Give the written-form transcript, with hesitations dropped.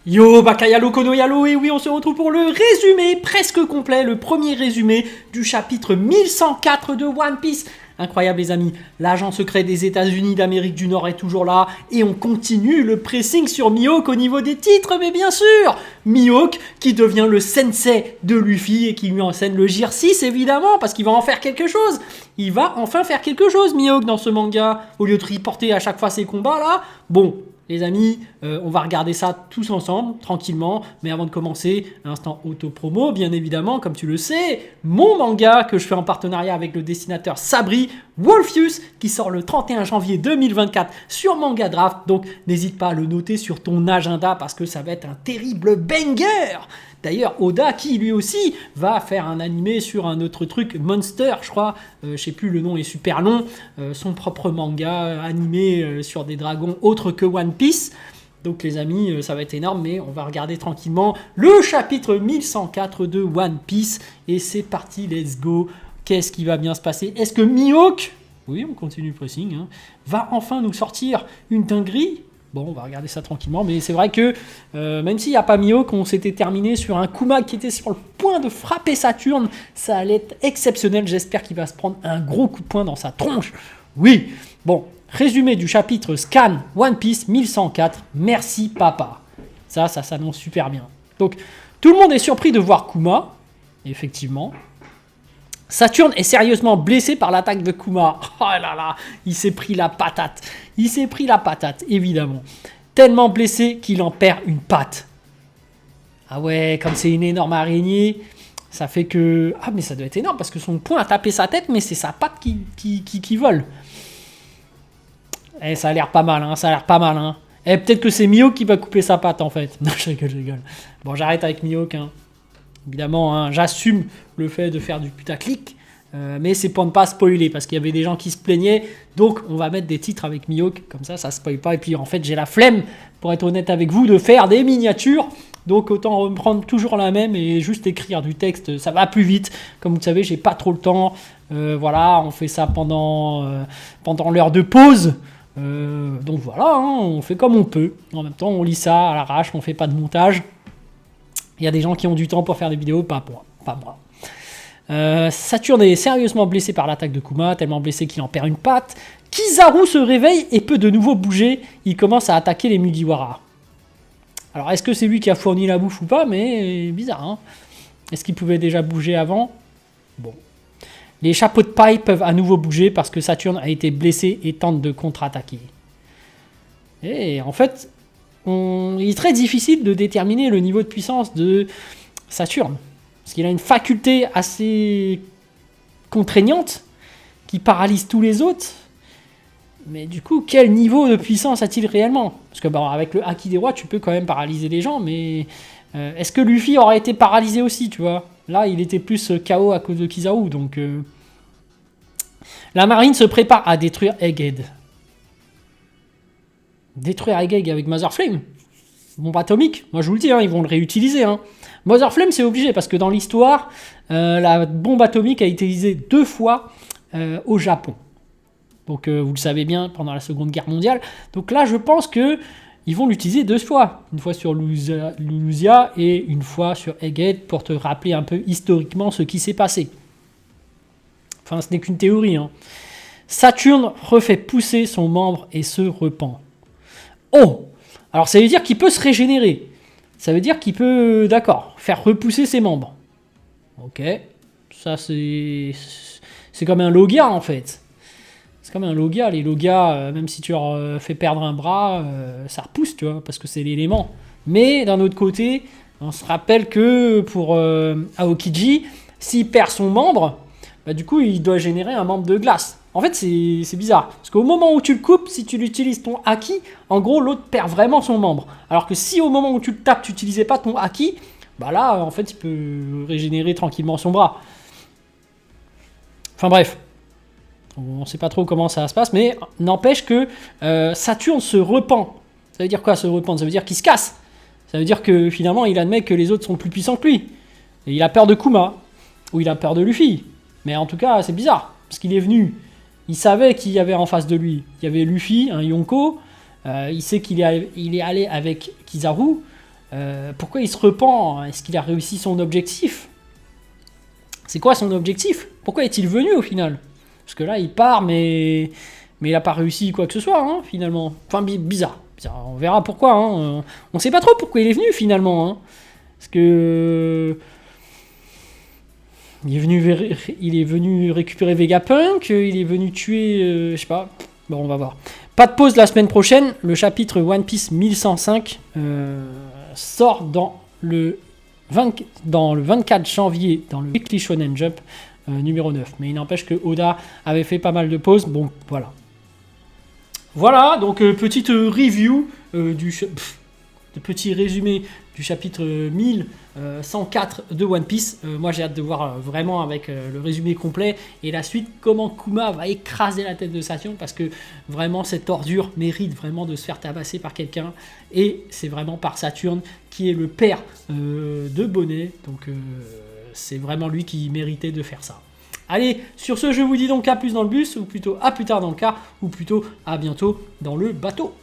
Yo, Bakayalo Kono Yalo, et oui, on se retrouve pour le résumé presque complet, le premier résumé du chapitre 1104 de One Piece. Incroyable les amis, l'agent secret des États-Unis d'Amérique du Nord est toujours là et on continue le pressing sur Mihawk au niveau des titres, mais bien sûr Mihawk qui devient le sensei de Luffy et qui lui enseigne le Gear 6 évidemment parce qu'il va en faire quelque chose. Il va enfin faire quelque chose Mihawk dans ce manga au lieu de reporter à chaque fois ses combats là. Bon, les amis, on va regarder ça tous ensemble, tranquillement. Mais avant de commencer, instant auto-promo, bien évidemment, comme tu le sais, mon manga que je fais en partenariat avec le dessinateur Sabri, Wolfius, qui sort le 31 janvier 2024 sur Manga Draft. Donc, n'hésite pas à le noter sur ton agenda parce que ça va être un terrible banger. D'ailleurs, Oda, qui lui aussi va faire un animé sur un autre truc, Monster, je crois, je sais plus, le nom est super long, son propre manga animé sur des dragons autres que One Piece. Donc les amis, ça va être énorme, mais on va regarder tranquillement le chapitre 1104 de One Piece. Et c'est parti, let's go. Qu'est-ce qui va bien se passer? Est-ce que Mihawk, oui, on continue le pressing, hein, va enfin nous sortir une dinguerie? Bon, on va regarder ça tranquillement, mais c'est vrai que même s'il n'y a pas Mihawk, on s'était terminé sur un Kuma qui était sur le point de frapper Saturne. Ça allait être exceptionnel, j'espère qu'il va se prendre un gros coup de poing dans sa tronche. Oui, bon, résumé du chapitre Scan One Piece 1104, merci papa. Ça s'annonce super bien. Donc, tout le monde est surpris de voir Kuma, effectivement. Saturne est sérieusement blessé par l'attaque de Kuma. Oh là là, il s'est pris la patate. Il s'est pris la patate, évidemment. Tellement blessé qu'il en perd une patte. Ah ouais, comme c'est une énorme araignée, ça fait que... Ah mais ça doit être énorme parce que son poing a tapé sa tête, mais c'est sa patte qui vole. Eh, ça a l'air pas mal, hein, ça a l'air pas mal, hein. Eh, peut-être que c'est Mihawk qui va couper sa patte, en fait. Non, je rigole. Bon, j'arrête avec Mihawk, hein. Évidemment, hein, j'assume le fait de faire du putaclic, mais c'est pour ne pas spoiler, parce qu'il y avait des gens qui se plaignaient, donc on va mettre des titres avec Mihawk, comme ça spoil pas, et puis en fait j'ai la flemme, pour être honnête avec vous, de faire des miniatures, donc autant reprendre toujours la même et juste écrire du texte, ça va plus vite, comme vous le savez, j'ai pas trop le temps, voilà, on fait ça pendant l'heure de pause, donc voilà, hein, on fait comme on peut, en même temps on lit ça à l'arrache, on fait pas de montage. Il y a des gens qui ont du temps pour faire des vidéos, pas moi. Saturne est sérieusement blessé par l'attaque de Kuma, tellement blessé qu'il en perd une patte. Kizaru se réveille et peut de nouveau bouger. Il commence à attaquer les Mugiwara. Alors, est-ce que c'est lui qui a fourni la bouffe ou pas? Mais bizarre, hein. Est-ce qu'il pouvait déjà bouger avant? Bon. Les chapeaux de paille peuvent à nouveau bouger parce que Saturne a été blessé et tente de contre-attaquer. Et en fait... il est très difficile de déterminer le niveau de puissance de Saturne. Parce qu'il a une faculté assez contraignante qui paralyse tous les autres. Mais du coup, quel niveau de puissance a-t-il réellement? Parce que bon, avec le Haki des rois, tu peux quand même paralyser les gens, mais est-ce que Luffy aurait été paralysé aussi, tu vois? Là, il était plus KO à cause de Kizaru, donc... La marine se prépare à détruire Egghead. Détruire Egghead avec Mother Flame, bombe atomique, moi je vous le dis, hein, ils vont le réutiliser. Hein. Mother Flame c'est obligé parce que dans l'histoire, la bombe atomique a été utilisée 2 fois au Japon. Donc vous le savez bien, pendant la Seconde Guerre mondiale. Donc là je pense que ils vont l'utiliser 2 fois. Une fois sur Lulusia et une fois sur Egghead pour te rappeler un peu historiquement ce qui s'est passé. Enfin ce n'est qu'une théorie. Hein. Saturne refait pousser son membre et se repent. Oh! Alors ça veut dire qu'il peut se régénérer. Ça veut dire qu'il peut, d'accord, faire repousser ses membres. Ok. Ça c'est comme un Logia en fait. C'est comme un Logia. Les Logia, même si tu leur fais perdre un bras, ça repousse, tu vois, parce que c'est l'élément. Mais d'un autre côté, on se rappelle que pour Aokiji, s'il perd son membre, bah, du coup il doit générer un membre de glace. En fait, c'est bizarre. Parce qu'au moment où tu le coupes, si tu utilises ton haki, en gros, l'autre perd vraiment son membre. Alors que si au moment où tu le tapes, tu n'utilisais pas ton haki, bah là, en fait, il peut régénérer tranquillement son bras. Enfin bref. On ne sait pas trop comment ça se passe, mais n'empêche que Saturne se repent. Ça veut dire quoi, se repent? Ça veut dire qu'il se casse. Ça veut dire que finalement, il admet que les autres sont plus puissants que lui. Et il a peur de Kuma. Ou il a peur de Luffy. Mais en tout cas, c'est bizarre. Parce qu'il est venu... Il savait qu'il y avait en face de lui. Il y avait Luffy, un Yonko. Il sait qu'il est allé avec Kizaru. Pourquoi il se repent? Est-ce qu'il a réussi son objectif? C'est quoi son objectif? Pourquoi est-il venu au final? Parce que là, il part, mais il n'a pas réussi quoi que ce soit, hein, finalement. Enfin, bizarre. On verra pourquoi. Hein. On sait pas trop pourquoi il est venu, finalement. Hein. Parce que... Il est venu récupérer Vegapunk, il est venu tuer... je sais pas. Bon, on va voir. Pas de pause la semaine prochaine. Le chapitre One Piece 1105 sort dans le 24 janvier dans le Weekly Shonen Jump numéro 9. Mais il n'empêche que Oda avait fait pas mal de pauses. Bon, voilà. Voilà, donc petite review petit résumé du chapitre 1104 de One Piece. Moi j'ai hâte de voir vraiment avec le résumé complet et la suite comment Kuma va écraser la tête de Saturne, parce que vraiment cette ordure mérite vraiment de se faire tabasser par quelqu'un, et c'est vraiment par Saturne qui est le père de Bonnet, donc c'est vraiment lui qui méritait de faire ça. Allez, sur ce, je vous dis donc à plus dans le bus, ou plutôt à plus tard dans le car, ou plutôt à bientôt dans le bateau.